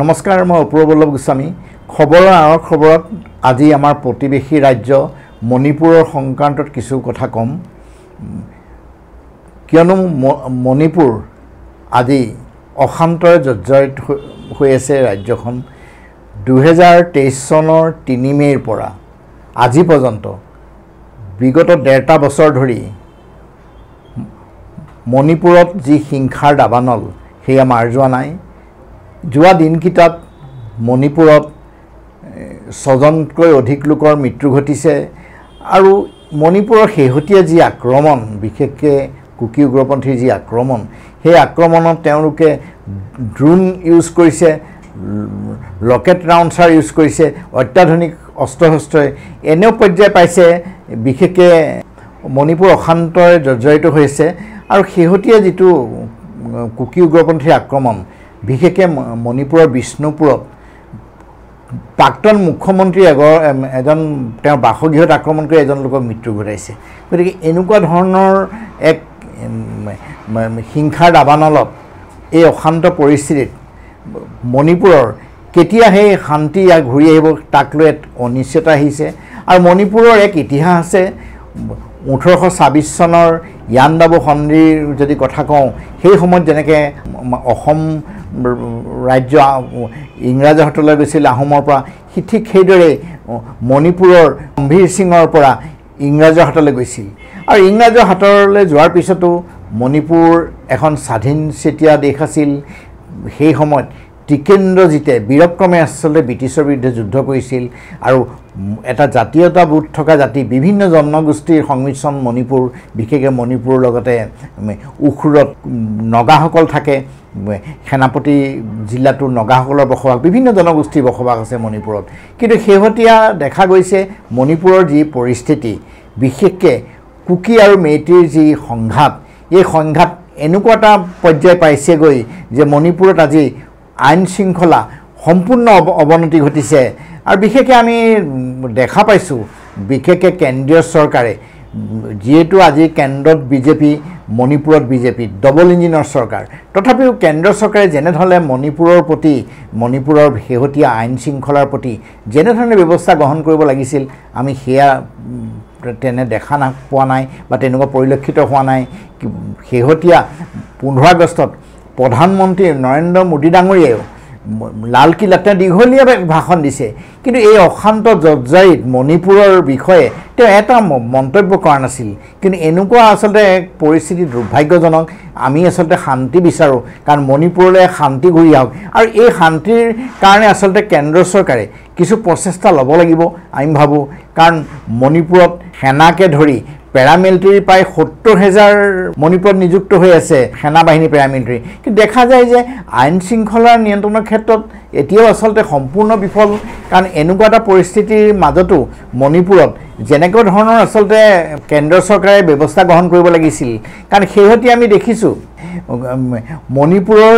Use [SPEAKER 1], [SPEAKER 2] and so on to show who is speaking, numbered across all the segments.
[SPEAKER 1] নমস্কাৰ, মই অপূৰ্বল্লভ গোস্বামী। খবৰৰ আঁৰৰ খবৰত আজি আমাৰ প্ৰতিবেশী ৰাজ্য মণিপুৰৰ সংক্ৰান্তত কিছু কথা ক'ম। কিয়নো মণিপুৰ আজি অশান্তৰে জৰ্জৰিত হৈ আছে। ৰাজ্যখন 2023 চনৰ 3 মে'ৰ পৰা আজি পৰ্যন্ত বিগত 1.5 বছৰ ধৰি মণিপুৰত যি হিংসাৰ দাবানল সেয়া মাৰ যোৱা নাই। যোৱা দিনকেইটাত মণিপুৰত 6জনতকৈ অধিক লোকৰ মৃত্যু ঘটিছে আৰু মণিপুৰৰ শেহতীয়া যি আক্ৰমণ, বিশেষকৈ কুকি উগ্ৰপন্থীৰ যি আক্ৰমণ, সেই আক্ৰমণত তেওঁলোকে ড্ৰোন ইউজ কৰিছে, ৰকেট লাউঞ্চাৰ ইউজ কৰিছে, অত্যাধুনিক অস্ত্ৰ শস্ত্ৰই এনেও পৰ্যায় পাইছে। বিশেষকৈ মণিপুৰ অশান্তৰে জৰ্জৰিত হৈছে আৰু শেহতীয়া যিটো কুকি উগ্ৰপন্থীৰ আক্ৰমণ, বিশেষকৈ মণিপুৰৰ বিষ্ণুপুৰত প্ৰাক্তন মুখ্যমন্ত্ৰী এজন তেওঁৰ বাসগৃহত আক্ৰমণ কৰি এজন লোকক মৃত্যু ঘটাইছে। গতিকে এনেকুৱা ধৰণৰ এক হিংসাৰ দাবানলত এই অশান্ত পৰিস্থিতিত মণিপুৰৰ কেতিয়া সেই শান্তি ঘূৰি আহিব তাক লৈ অনিশ্চয়তা আহিছে। আৰু মণিপুৰৰ এক ইতিহাস আছে। 1826 চনৰ ইয়াণ্ডাবু সন্ধিৰ যদি কথা কওঁ, সেই সময়ত যেনেকৈ অসম ৰাজ্য ইংৰাজৰ হাতলৈ গৈছিল আহোমৰ পৰা, ঠিক সেইদৰে মণিপুৰৰ গম্ভীৰ সিঙৰ পৰা ইংৰাজৰ হাতলৈ গৈছিল। আৰু ইংৰাজৰ হাতলৈ যোৱাৰ পিছতো মণিপুৰ এখন স্বাধীন চেতিয়া দেশ আছিল। সেই সময়ত টিকেন্দ্ৰজিতে বীৰক্ৰমে আচলতে ব্ৰিটিছৰ বিৰুদ্ধে যুদ্ধ কৰিছিল আৰু এটা জাতীয়তাবোধ থকা জাতি, বিভিন্ন জনগোষ্ঠীৰ সংমিশ্ৰণ মণিপুৰ, বিশেষকৈ মণিপুৰৰ লগতে উখুৰত নগাসকল থাকে। সেনাপতি জিলাটোৰ নগাসকলৰ বসবাস, বিভিন্ন জনগোষ্ঠীৰ বসবাস আছে মণিপুৰত। কিন্তু শেহতীয়া দেখা গৈছে মণিপুৰৰ যি পৰিস্থিতি, বিশেষকৈ কুকি আৰু মেইটিৰ যি সংঘাত, এই সংঘাত এনেকুৱা এটা পৰ্যায় পাইছেগৈ যে মণিপুৰত আজি আইন শৃংখলা সম্পূৰ্ণ অৱনতি ঘটিছে। আৰু বিশেষকৈ আমি দেখা পাইছোঁ, বিশেষকৈ কেন্দ্ৰীয় চৰকাৰে, যিহেতু আজি কেন্দ্ৰত বিজেপি, মণিপুৰত বিজেপি, ডবল ইঞ্জিনৰ চৰকাৰ, তথাপিও কেন্দ্ৰ চৰকাৰে যেনেধৰণে মণিপুৰৰ প্ৰতি, মণিপুৰৰ শেহতীয়া আইন শৃংখলাৰ প্ৰতি যেনেধৰণে ব্যৱস্থা গ্ৰহণ কৰিব লাগিছিল, আমি সেয়া তেনে দেখা পোৱা নাই বা তেনেকুৱা পৰিলক্ষিত হোৱা নাই। শেহতীয়া 15 আগষ্টত প্ৰধানমন্ত্ৰী নৰেন্দ্ৰ মোদী ডাঙৰীয়াও লালকিল্লাত দীঘলীয়া ভাষণ দিছে, কিন্তু এই অশান্ত জৰ্জৰিত মণিপুৰৰ বিষয়ে তেওঁ এটা মন্তব্য কৰা নাছিল। কিন্তু এনেকুৱা আচলতে এক পৰিস্থিতি দুৰ্ভাগ্যজনক। আমি আচলতে শান্তি বিচাৰোঁ, কাৰণ মণিপুৰলৈ শান্তি ঘূৰি আহক আৰু এই শান্তিৰ কাৰণে আচলতে কেন্দ্ৰ চৰকাৰে কিছু প্ৰচেষ্টা ল'ব লাগিব আমি ভাবোঁ। কাৰণ মণিপুৰত সেনাকে ধৰি পেৰামিলিটাৰী প্ৰায় 70,000 মণিপুৰত নিযুক্ত হৈ আছে, সেনাবাহিনী পেৰামিলিটাৰী। কিন্তু দেখা যায় যে আইন শৃংখলাৰ নিয়ন্ত্ৰণৰ ক্ষেত্ৰত এতিয়াও আচলতে সম্পূৰ্ণ বিফল। কাৰণ এনেকুৱা এটা পৰিস্থিতিৰ মাজতো মণিপুৰত যেনেকুৱা ধৰণৰ আচলতে কেন্দ্ৰ চৰকাৰে ব্যৱস্থা গ্ৰহণ কৰিব লাগিছিল, কাৰণ শেহতীয়া আমি দেখিছোঁ মণিপুৰৰ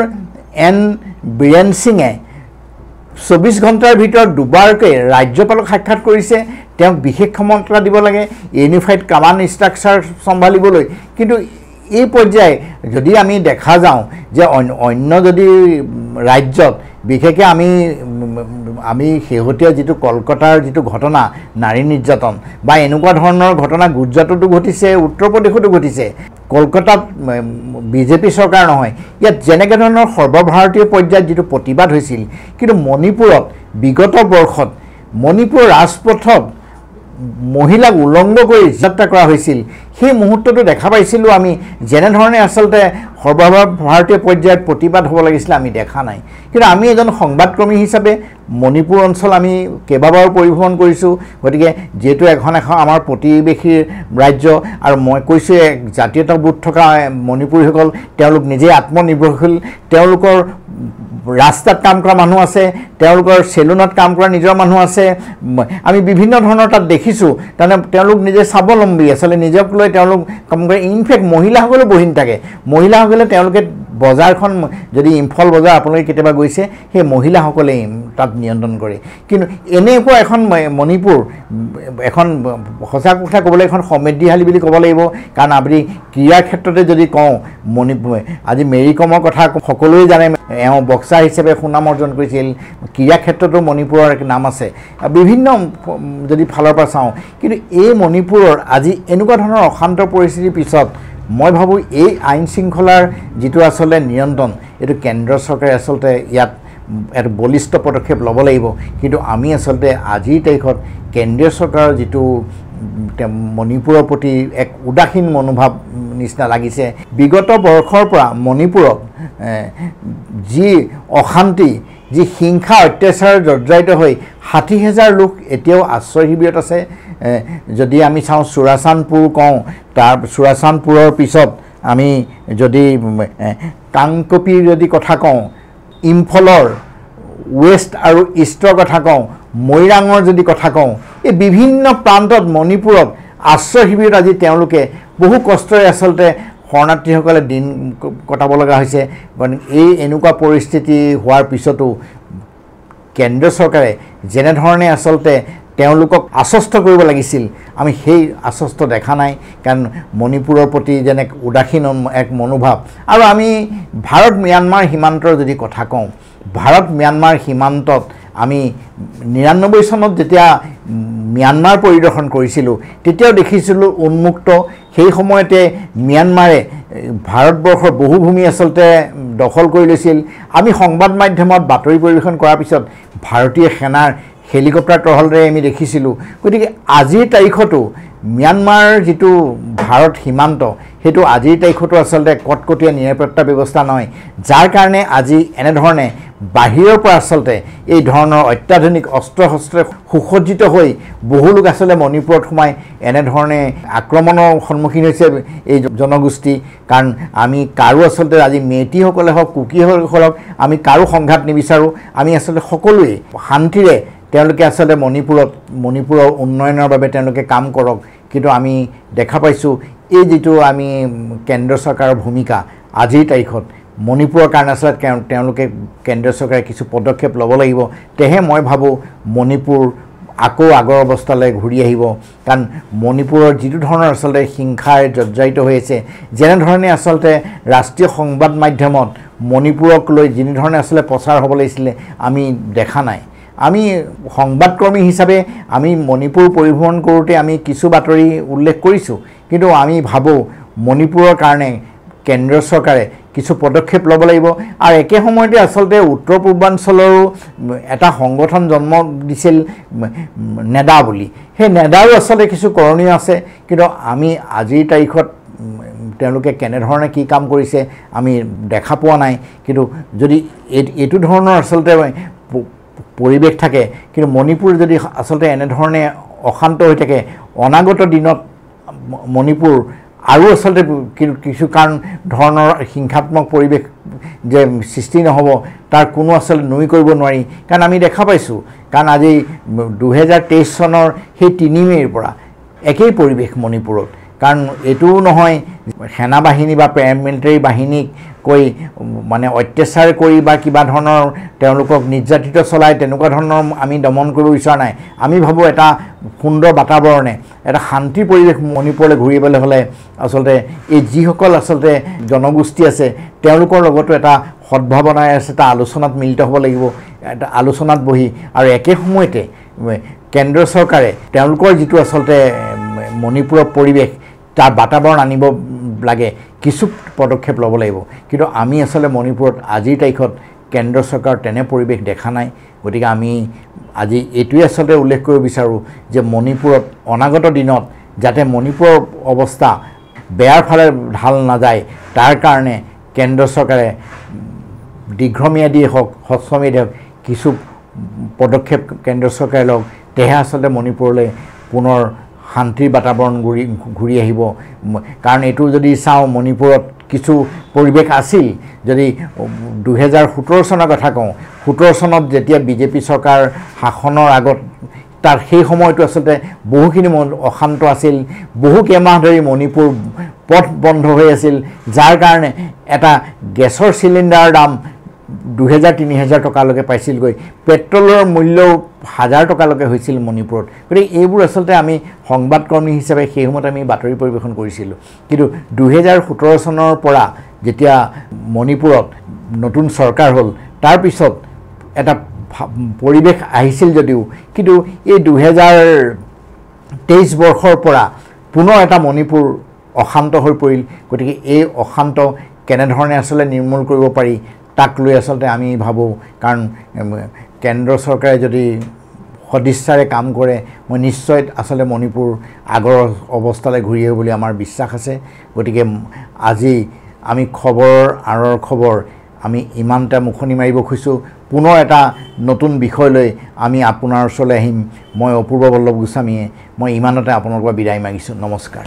[SPEAKER 1] এন বীৰেন সিঙে 24 ঘণ্টাৰ ভিতৰত দুবাৰকৈ ৰাজ্যপালক সাক্ষাৎ কৰিছে। তেওঁক বিশেষ ক্ষমতা দিব লাগে ইউনিফাইড কমাণ্ড ষ্ট্ৰাকচাৰ চম্ভালিবলৈ। কিন্তু এই পৰ্যায়ে যদি আমি দেখা যাওঁ যে অন্য যদি ৰাজ্যত, বিশেষকৈ আমি শেহতীয়া যিটো কলকাতাৰ যিটো ঘটনা, নাৰী নিৰ্যাতন বা এনেকুৱা ধৰণৰ ঘটনা গুজৰাটতো ঘটিছে, উত্তৰ প্ৰদেশতো ঘটিছে, কলকাতাত বিজেপি চৰকাৰ নহয়, ইয়াত যেনেকৈ ধৰণৰ সৰ্বভাৰতীয় পৰ্যায়ত যিটো প্ৰতিবাদ হৈছিল, কিন্তু মণিপুৰত বিগত বৰ্ষত মণিপুৰৰ ৰাজপথত মহিলাক উলংঘ কৰি যাত্ৰা কৰা হৈছিল। সেই মুহূৰ্তটো দেখা পাইছিলোঁ আমি, যেনেধৰণে আচলতে সৰ্বভাৰতীয় পৰ্যায়ত প্ৰতিবাদ হ'ব লাগিছিলে আমি দেখা নাই। কিন্তু আমি এজন সংবাদকৰ্মী হিচাপে মণিপুৰ অঞ্চল আমি কেইবাবাৰো পৰিভ্ৰমণ কৰিছোঁ। গতিকে যিহেতু এখন আমাৰ প্ৰতিবেশী ৰাজ্য আৰু মই কৈছোঁ এক জাতীয়তাবোধ থকা মণিপুৰীসকল, তেওঁলোক নিজেই আত্মনিৰ্ভৰশীল, তেওঁলোকৰ ৰাস্তাত কাম কৰা মানুহ আছে, তেওঁলোকৰ চেলুনত কাম কৰা নিজৰ মানুহ আছে। আমি বিভিন্ন ধৰণৰ তাত দেখিছোঁ, তাৰমানে তেওঁলোক নিজে স্বাৱলম্বী, আচলতে নিজক লৈ তেওঁলোক কাম কৰে। ইনফেক্ট মহিলাসকলেও বহি নাথাকে, মহিলাসকলে তেওঁলোকে বজাৰখন যদি ইম্ফল বজাৰ আপোনালোকে কেতিয়াবা গৈছে সেই মহিলাসকলে তাত নিয়ন্ত্ৰণ কৰে কিন্তু এনেকুৱা এখন মণিপুৰ এখন সঁচা কথা ক'বলৈ এখন সমৃদ্ধিশালী বুলি ক'ব লাগিব কাৰণ আপুনি ক্ৰীড়াৰ ক্ষেত্ৰতে যদি কওঁ মণিপুৰ আজি মেৰী কমৰ কথা সকলোৱে জানে এওঁ বক্সাৰ হিচাপে সুনাম অৰ্জন কৰিছিল ক্ৰীড়া ক্ষেত্ৰতো মণিপুৰৰ নাম আছে বিভিন্ন যদি ফালৰ পৰা চাওঁ কিন্তু এই মণিপুৰৰ আজি এনেকুৱা ধৰণৰ অশান্ত পৰিস্থিতিৰ পিছত মই ভাবোঁ এই আইন শৃংখলাৰ যিটো আচলতে নিয়ন্ত্ৰণ এইটো কেন্দ্ৰ চৰকাৰে আচলতে ইয়াত এটা বলিষ্ঠ পদক্ষেপ ল'ব লাগিব কিন্তু আমি আচলতে আজিৰ তাৰিখত কেন্দ্ৰীয় চৰকাৰৰ যিটো মণিপুৰৰ প্ৰতি এক উদাসীন মনোভাৱ নিচিনা লাগিছে বিগত বৰ্ষৰ পৰা মণিপুৰত যি অশান্তি যি হিংসা অত্যাচাৰ জৰ্জৰিত হৈ ৬০,০০০ লোক এতিয়াও আশ্ৰয় শিবিৰত আছে যদি আমি চাওঁ চুৰাচান্দপুৰ কওঁ তাৰ চুৰাচান্দপুৰৰ পিছত আমি যদি কাংকপিৰ যদি কথা কওঁ ইম্ফলৰ ৱেষ্ট আৰু ইষ্টৰ কথা কওঁ মৈৰাঙৰ যদি কথা কওঁ এই বিভিন্ন প্ৰান্তত মণিপুৰত আশ্ৰয় শিবিৰত আজি তেওঁলোকে বহু কষ্টৰে আচলতে শৰণাৰ্থীসকলে দিন কটাব লগা হৈছে এই এনেকুৱা পৰিস্থিতি হোৱাৰ পিছতো কেন্দ্ৰ চৰকাৰে যেনেধৰণে আচলতে তেওঁলোকক আশ্বস্ত কৰিব লাগিছিল আমি সেই আশ্বস্ত দেখা নাই কাৰণ মণিপুৰৰ প্ৰতি যেনে উদাসীন এক মনোভাৱ আৰু আমি ভাৰত ম্যানমাৰ সীমান্তৰ যদি কথা কওঁ ভাৰত ম্যানমাৰ সীমান্তত আমি ৯৯ চনত যেতিয়া ম্যানমাৰ পৰিদৰ্শন কৰিছিলোঁ তেতিয়াও দেখিছিলোঁ উন্মুক্ত সেই সময়তে ম্যানমাৰে ভাৰতবৰ্ষৰ বহু ভূমি আচলতে দখল কৰি লৈছিল আমি সংবাদ মাধ্যমত বাতৰি পৰিৱেশন কৰাৰ পিছত ভাৰতীয় সেনাৰ হেলিকপ্টাৰ টহলৰে আমি দেখিছিলোঁ গতিকে আজিৰ তাৰিখতো ম্যানমাৰ যিটো ভাৰত সীমান্ত সেইটো আজিৰ তাৰিখতো আচলতে কটকটীয়া নিৰাপত্তা ব্যৱস্থা নহয় যাৰ কাৰণে আজি এনেধৰণে বাহিৰৰ পৰা আচলতে এই ধৰণৰ অত্যাধুনিক অস্ত্ৰ শস্ত্ৰে সুসজ্জিত হৈ বহু লোক আচলতে মণিপুৰত সোমাই এনেধৰণে আক্ৰমণৰ সন্মুখীন হৈছে এই জনগোষ্ঠী কাৰণ আমি কাৰো আচলতে আজি মেইটিসকলে হওক কুকিসকলে হওক আমি কাৰো সংঘাত নিবিচাৰোঁ আমি আচলতে সকলোৱে শান্তিৰে তেওঁলোকে আচলতে মণিপুৰৰ উন্নয়নৰ বাবে তেওঁলোকে কাম কৰক কিন্তু আমি দেখা পাইছোঁ এই যিটো আমি কেন্দ্ৰ চৰকাৰৰ ভূমিকা আজিৰ তাৰিখত মণিপুৰৰ কাৰণে আচলতে তেওঁলোকে কেন্দ্ৰ চৰকাৰে কিছু পদক্ষেপ ল'ব লাগিব তেহে মই ভাবোঁ মণিপুৰ আকৌ আগৰ অৱস্থালৈ ঘূৰি আহিব কাৰণ মণিপুৰৰ যিটো ধৰণৰ আচলতে হিংসাৰ জৰ্জৰিত হৈ আছে যেনেধৰণে আচলতে ৰাষ্ট্ৰীয় সংবাদ মাধ্যমত মণিপুৰক লৈ যেনেধৰণে আচলতে প্ৰচাৰ হ'ব লাগিছিলে আমি দেখা নাই আমি সংবাদকৰ্মী হিচাপে আমি মণিপুৰ পৰিভ্ৰমণ কৰোঁতে আমি কিছু বাতৰি উল্লেখ কৰিছোঁ কিন্তু আমি ভাবোঁ মণিপুৰৰ কাৰণে কেন্দ্ৰ চৰকাৰে কিছু পদক্ষেপ ল'ব লাগিব আৰু একে সময়তে আচলতে উত্তৰ পূৰ্বাঞ্চলৰো এটা সংগঠন জন্ম দিছিল নেডা বুলি সেই নেডাৰো আচলতে কিছু কৰণীয় আছে কিন্তু আমি আজিৰ তাৰিখত তেওঁলোকে কেনেধৰণে কি কাম কৰিছে আমি দেখা পোৱা নাই কিন্তু যদি এইটো ধৰণৰ আচলতে পৰিৱেশ থাকে কিন্তু মণিপুৰ যদি আচলতে এনেধৰণে অশান্ত হৈ থাকে অনাগত দিনত মণিপুৰ আৰু আচলতে কিছু কাৰণ ধৰণৰ হিংসাত্মক পৰিৱেশ যে সৃষ্টি নহ'ব তাৰ কোনো আচলতে নুই কৰিব নোৱাৰি কাৰণ আমি দেখা পাইছোঁ কাৰণ আজি ২০২৩ চনৰ সেই ৩ মে'ৰ পৰা একেই পৰিৱেশ মণিপুৰত কাৰণ এইটোও নহয় সেনা বাহিনী বা পেৰামিলিটাৰী বাহিনীক কৈ মানে অত্যাচাৰ কৰি বা কিবা ধৰণৰ তেওঁলোকক নিৰ্যাতিত চলাই তেনেকুৱা ধৰণৰ আমি দমন কৰিব বিচৰা নাই আমি ভাবোঁ এটা সুন্দৰ বাতাবৰণে এটা শান্তিৰ পৰিৱেশ মণিপুৰলৈ ঘূৰিবলৈ হ'লে আচলতে এই যিসকল আচলতে জনগোষ্ঠী আছে তেওঁলোকৰ লগতো এটা সদ্ভাৱনাৰে আছে এটা আলোচনাত মিলিত হ'ব লাগিব এটা আলোচনাত বহি আৰু একে সময়তে কেন্দ্ৰ চৰকাৰে তেওঁলোকৰ যিটো আচলতে মণিপুৰৰ পৰিৱেশ তাৰ বাতাবৰণ আনিব লাগে কিছু পদক্ষেপ ল'ব লাগিব কিন্তু আমি আচলতে মণিপুৰত আজিৰ তাৰিখত কেন্দ্ৰ চৰকাৰৰ তেনে পৰিৱেশ দেখা নাই গতিকে আমি আজি এইটোৱে আচলতে উল্লেখ কৰিব বিচাৰোঁ যে মণিপুৰত অনাগত দিনত যাতে মণিপুৰৰ অৱস্থা বেয়াৰ ফালে ঢাল নাযায় তাৰ কাৰণে কেন্দ্ৰ চৰকাৰে দীৰ্ঘম্যাদী হওক হ্ৰস্বম্যাদী হওক কিছু পদক্ষেপ কেন্দ্ৰ চৰকাৰে লওক তেহে আচলতে মণিপুৰলৈ পুনৰ শান্তিৰ বাতাবৰণ ঘূৰি আহিব কাৰণ এইটো যদি চাওঁ মণিপুৰত কিছু পৰিৱেশ আছিল যদি ২০১৭ চনৰ কথা কওঁ ১৭ চনত যেতিয়া বিজেপি চৰকাৰ শাসনৰ আগত তাৰ সেই সময়টো আচলতে বহুখিনি অশান্ত আছিল, বহু কেইমাহ ধৰি মণিপুৰ পথ বন্ধ হৈ আছিল, যাৰ কাৰণে এটা গেছৰ চিলিণ্ডাৰৰ দাম 2000-3000 টকালৈকে পাইছিলগৈ, পেট্ৰলৰ মূল্যও 1000 টকালৈকে হৈছিল মণিপুৰত। গতিকে এইবোৰ আচলতে আমি সংবাদকৰ্মী হিচাপে সেই সময়ত আমি বাতৰি পৰিৱেশন কৰিছিলোঁ। কিন্তু 2017 চনৰ পৰা যেতিয়া মণিপুৰত নতুন চৰকাৰ হ'ল, তাৰপিছত এটা পৰিৱেশ আহিছিল যদিও, কিন্তু এই 2023 বৰ্ষৰ পৰা পুনৰ এটা মণিপুৰ অশান্ত হৈ পৰিল। গতিকে এই অশান্ত কেনেধৰণে আচলতে নিৰ্মূল কৰিব পাৰি তাক লৈ আচলতে আমি ভাবোঁ, কাৰণ কেন্দ্ৰ চৰকাৰে যদি সদিচ্ছাৰে কাম কৰে, মই নিশ্চয় আচলতে মণিপুৰ আগৰ অৱস্থালৈ ঘূৰি আহিব বুলি আমাৰ বিশ্বাস আছে। গতিকে আজি আমি খবৰৰ আঁৰৰ খবৰ আমি ইমানটা মুখনি মাৰিব খুজিছোঁ। পুনৰ এটা নতুন বিষয় লৈ আমি আপোনাৰ ওচৰলৈ আহিম। মই অপূৰ্ব বল্লভ গোস্বামীয়ে মই ইমানতে আপোনালোকৰ বিদায় মাগিছোঁ। নমস্কাৰ।